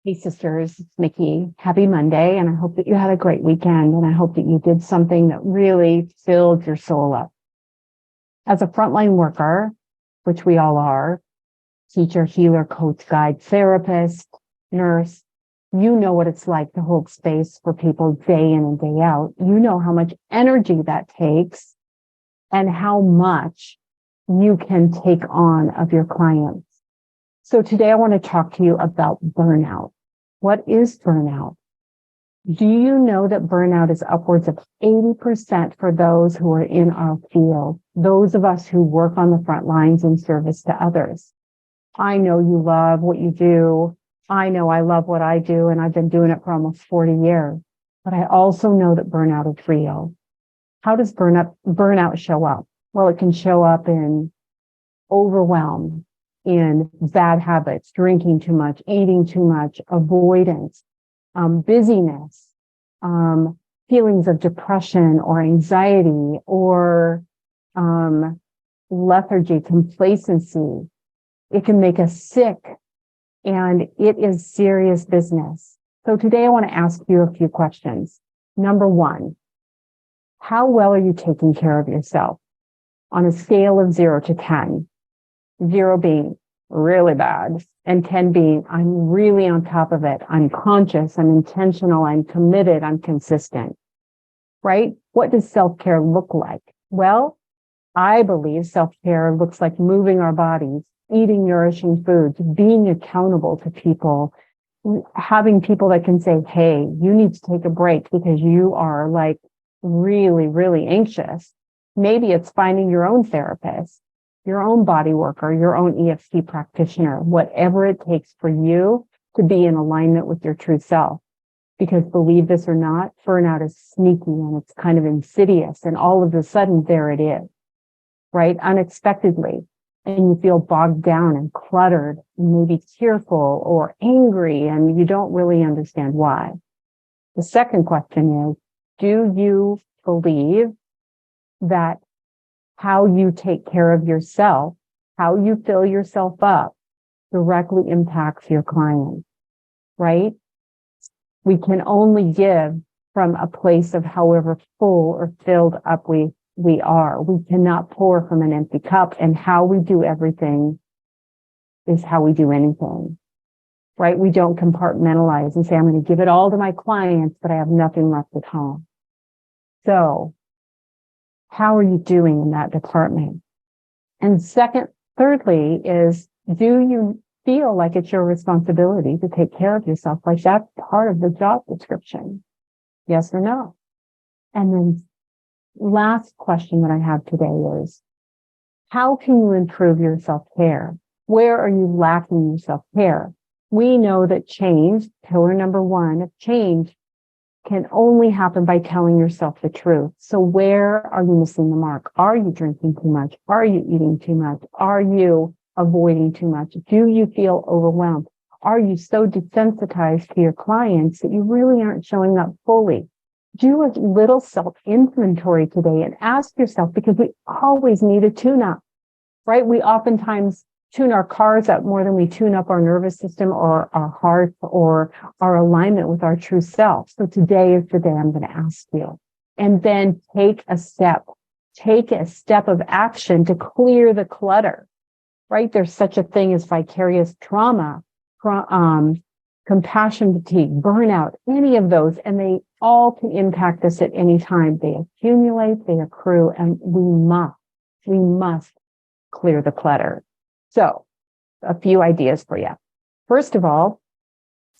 Hey sisters, it's Mikki. Happy Monday, and I hope that you had a great weekend, and I hope that you did something that really filled your soul up. As a frontline worker, which we all are, teacher, healer, coach, guide, therapist, nurse, you know what it's like to hold space for people day in and day out. You know how much energy that takes and how much you can take on of your clients. So today I want to talk to you about burnout. What is burnout? Do you know that burnout is upwards of 80% for those who are in our field, those of us who work on the front lines in service to others? I know you love what you do. I know I love what I do, and I've been doing it for almost 40 years. But I also know that burnout is real. How does burnout show up? Well, it can show up in overwhelm, in bad habits, drinking too much, eating too much, avoidance, busyness, feelings of depression or anxiety or lethargy, complacency. It can make us sick, and it is serious business. So today I want to ask you a few questions. Number one, how well are you taking care of yourself on a scale of 0 to 10? 0 being really bad, and 10 being I'm really on top of it. I'm conscious, I'm intentional, I'm committed, I'm consistent, right? What does self-care look like? Well, I believe self-care looks like moving our bodies, eating nourishing foods, being accountable to people, having people that can say, hey, you need to take a break because you are like really, really anxious. Maybe it's finding your own therapist, your own body worker, your own EFT practitioner, whatever it takes for you to be in alignment with your true self. Because believe this or not, burnout is sneaky and it's kind of insidious. And all of a sudden, there it is, right? Unexpectedly. And you feel bogged down and cluttered, and maybe tearful or angry, and you don't really understand why. The second question is, do you believe that how you take care of yourself, how you fill yourself up, directly impacts your client, right? We can only give from a place of however full or filled up we are. We cannot pour from an empty cup, and how we do everything is how we do anything, right? We don't compartmentalize and say, I'm going to give it all to my clients, but I have nothing left at home. So how are you doing in that department? And thirdly is, do you feel like it's your responsibility to take care of yourself? Like that's part of the job description. Yes or no? And then last question that I have today is, how can you improve your self-care? Where are you lacking your self-care? We know that change, pillar number 1 of change, can only happen by telling yourself the truth. So where are you missing the mark? Are you drinking too much? Are you eating too much? Are you avoiding too much? Do you feel overwhelmed? Are you so desensitized to your clients that you really aren't showing up fully? Do a little self-inventory today and ask yourself, because we always need a tune-up, right? We oftentimes tune our cars up more than we tune up our nervous system or our heart or our alignment with our true self. So today is the day I'm going to ask you. And then take a step of action to clear the clutter, right? There's such a thing as vicarious trauma, compassion fatigue, burnout, any of those, and they all can impact us at any time. They accumulate, they accrue, and we must clear the clutter. So, a few ideas for you. First of all,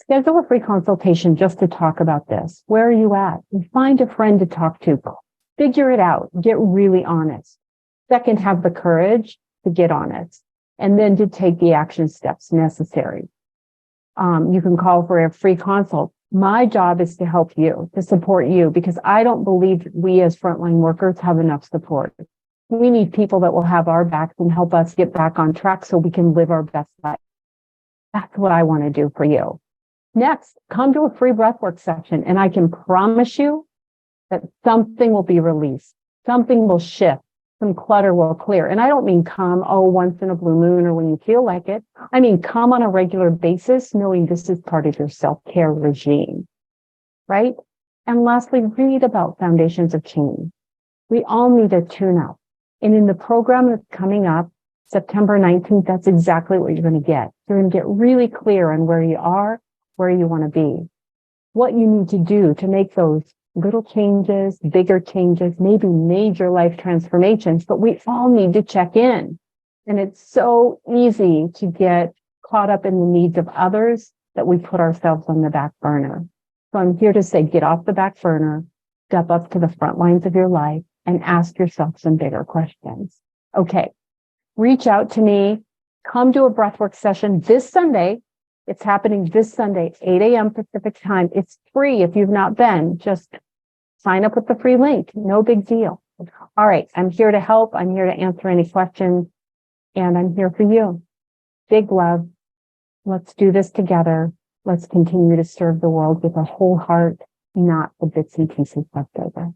schedule a free consultation just to talk about this. Where are you at? And find a friend to talk to. Figure it out. Get really honest. Second, have the courage to get honest, and then to take the action steps necessary. You can call for a free consult. My job is to help you, to support you, because I don't believe we as frontline workers have enough support. We need people that will have our backs and help us get back on track so we can live our best life. That's what I want to do for you. Next, come to a free breathwork session, and I can promise you that something will be released. Something will shift. some clutter will clear. And I don't mean come, once in a blue moon or when you feel like it. I mean, come on a regular basis, knowing this is part of your self-care regime, right? And lastly, read about foundations of change. We all need a tune-up. And in the program that's coming up, September 19th, that's exactly what you're going to get. You're going to get really clear on where you are, where you want to be, what you need to do to make those little changes, bigger changes, maybe major life transformations, but we all need to check in. And it's so easy to get caught up in the needs of others that we put ourselves on the back burner. So I'm here to say, get off the back burner, step up to the front lines of your life, and ask yourself some bigger questions. Okay, reach out to me. Come to a breathwork session this Sunday. It's happening this Sunday, 8 a.m. Pacific time. It's free if you've not been. Just sign up with the free link. No big deal. All right, I'm here to help. I'm here to answer any questions, and I'm here for you. Big love. Let's do this together. Let's continue to serve the world with a whole heart, not the bits and pieces left over.